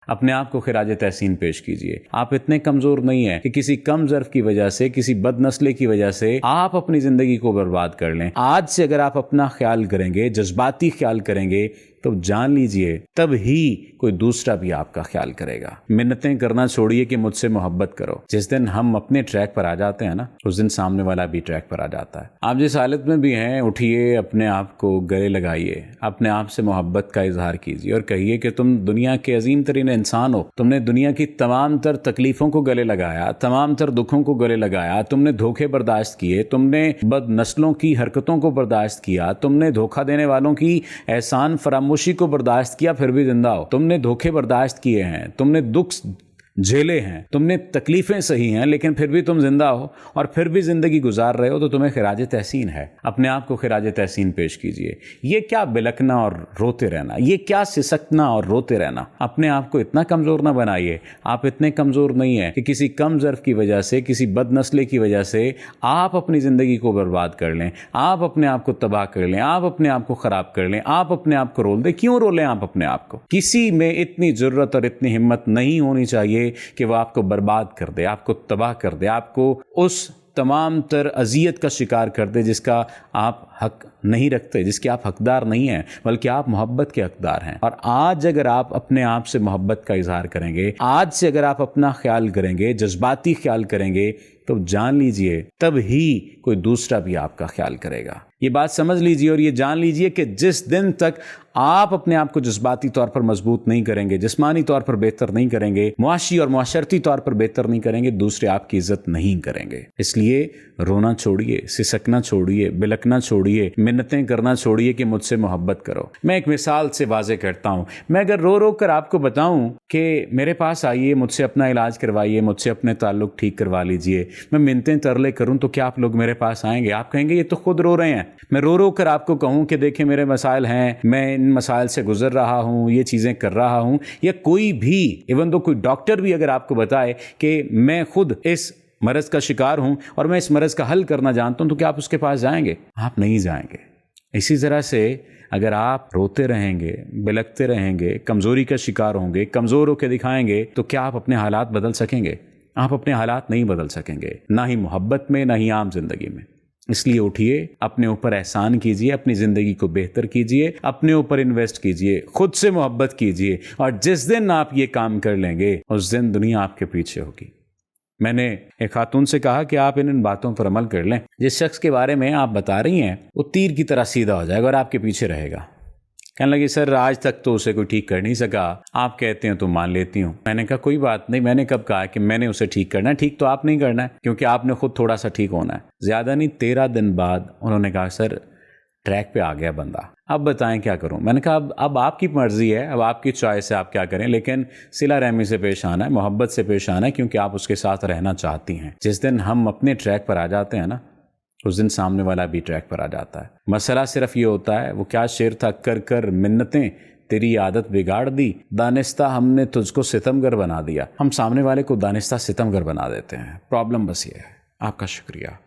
अपने आप को खिराज तहसीन पेश कीजिए। आप इतने कमज़ोर नहीं हैं कि किसी कम ज़र्फ़ की वजह से, किसी बदनस्ली की वजह से आप अपनी ज़िंदगी को बर्बाद कर लें। आज से अगर आप अपना ख्याल करेंगे, जज्बाती ख्याल करेंगे, तो जान लीजिए तब ही कोई दूसरा भी आपका ख्याल करेगा। मिन्नतें करना छोड़िए कि मुझसे मोहब्बत करो। जिस दिन हम अपने ट्रैक पर आ जाते हैं ना, उस दिन सामने वाला भी ट्रैक पर आ जाता है। आप जिस हालत में भी हैं, उठिए, अपने आप को गले लगाइए, अपने आप से मोहब्बत का इजहार कीजिए और कहिए कि तुम दुनिया के अजीम तरीन इंसान हो। तुमने दुनिया की तमाम तर तकलीफों को गले लगाया, तमाम तर दुखों को गले लगाया, तुमने धोखे बर्दाश्त किए, तुमने बदनस्लों की हरकतों को बर्दाश्त किया, तुमने धोखा देने वालों की एहसान फरामोशी को बर्दाश्त किया, फिर भी जिंदा हो। तुमने धोखे बर्दाश्त किए हैं, तुमने दुख झेले हैं, तुमने तकलीफें सही हैं, लेकिन फिर भी तुम जिंदा हो और फिर भी जिंदगी गुजार रहे हो, तो तुम्हें खिराज तहसीन है। अपने आप को खिराज तहसीन पेश कीजिए। ये क्या बिलकना और रोते रहना, ये क्या सिसकना और रोते रहना। अपने आप को इतना कमजोर ना बनाइए। आप इतने कमजोर नहीं है कि किसी कम ज़र्फ़ की वजह से, किसी बदनस्ली की वजह से आप अपनी जिंदगी को बर्बाद कर लें, आप अपने आप को तबाह कर लें, आप अपने आप को खराब कर लें, आप अपने आप को रोल दें। क्यों रोलें आप अपने आप को? किसी में इतनी जुर्रत और इतनी हिम्मत नहीं होनी चाहिए कि वो आपको बर्बाद कर दे, आपको तबाह कर दे, आपको उस तमाम तर अजियत का शिकार कर दे जिसका आप हक नहीं रखते, जिसके आप हकदार नहीं हैं, बल्कि आप मोहब्बत के हकदार हैं। और आज अगर आप अपने आप से मोहब्बत का इजहार करेंगे, आज से अगर आप अपना ख्याल करेंगे, जज्बाती ख्याल करेंगे, तो जान लीजिए तब ही कोई दूसरा भी आपका ख्याल करेगा। ये बात समझ लीजिए और ये जान लीजिए कि जिस दिन तक आप अपने आप को जज्बाती तौर पर मजबूत नहीं करेंगे, जिस्मानी तौर पर बेहतर नहीं करेंगे, मुआशी और मुआशरती तौर पर बेहतर नहीं करेंगे, दूसरे आपकी इज्जत नहीं करेंगे। इसलिए रोना छोड़िए, सिसकना छोड़िए, बिलकना छोड़िए, मिन्नतें करना छोड़िए कि मुझसे मोहब्बत करो। मैं एक मिसाल से वाजे करता हूँ। मैं अगर रो रो कर आपको बताऊं कि मेरे पास आइए, मुझसे अपना इलाज करवाइए, मुझसे अपने ताल्लुक ठीक करवा लीजिए, मैं मिन्नतें तरले करूं, तो क्या आप लोग मेरे पास आएंगे? आप कहेंगे ये तो खुद रो रहे हैं। मैं रो रो कर आपको कहूं कि देखिए मेरे मसाइल हैं, मैं इन मसाइल से गुजर रहा हूं, ये चीज़ें कर रहा हूं, या कोई भी, इवन तो कोई डॉक्टर भी अगर आपको बताए कि मैं खुद इस मरज़ का शिकार हूं और मैं इस मरज़ का हल करना जानता हूं, तो क्या आप उसके पास जाएंगे? आप नहीं जाएंगे। इसी तरह से अगर आप रोते रहेंगे, बिलकते रहेंगे, कमज़ोरी का शिकार होंगे, कमज़ोर होकर दिखाएंगे, तो क्या आप अपने हालात बदल सकेंगे? आप अपने हालात नहीं बदल सकेंगे, ना ही मोहब्बत में, ना ही आम जिंदगी में। इसलिए उठिए, अपने ऊपर एहसान कीजिए, अपनी ज़िंदगी को बेहतर कीजिए, अपने ऊपर इन्वेस्ट कीजिए, खुद से मोहब्बत कीजिए, और जिस दिन आप ये काम कर लेंगे, उस दिन दुनिया आपके पीछे होगी। मैंने एक खातून से कहा कि आप इन बातों पर अमल कर लें। जिस शख्स के बारे में आप बता रही हैं, वो तीर की तरह सीधा हो जाएगा और आपके पीछे रहेगा। कहने लगी सर आज तक तो उसे कोई ठीक कर नहीं सका, आप कहते हैं तो मान लेती हूँ। मैंने कहा कोई बात नहीं, मैंने कब कहा कि मैंने उसे ठीक करना है? ठीक तो आप नहीं करना है, क्योंकि आपने खुद थोड़ा सा ठीक होना है। ज़्यादा नहीं, 13 दिन बाद उन्होंने कहा सर ट्रैक पे आ गया बंदा, अब बताएं क्या करूं। मैंने कहा अब आपकी मर्जी है, अब आपकी चॉइस है, आप क्या करें, लेकिन सिला रहमी से पेश आना है, मोहब्बत से पेश आना है, क्योंकि आप उसके साथ रहना चाहती हैं। जिस दिन हम अपने ट्रैक पर आ जाते हैं ना, उस दिन सामने वाला भी ट्रैक पर आ जाता है। मसला सिर्फ ये होता है, वो क्या शेर था, कर कर मिन्नतें तेरी आदत बिगाड़ दी, दानिस्ता हमने तुझको सितमगर बना दिया। हम सामने वाले को दानिस्ता सितमगर बना देते हैं। प्रॉब्लम बस ये है। आपका शुक्रिया।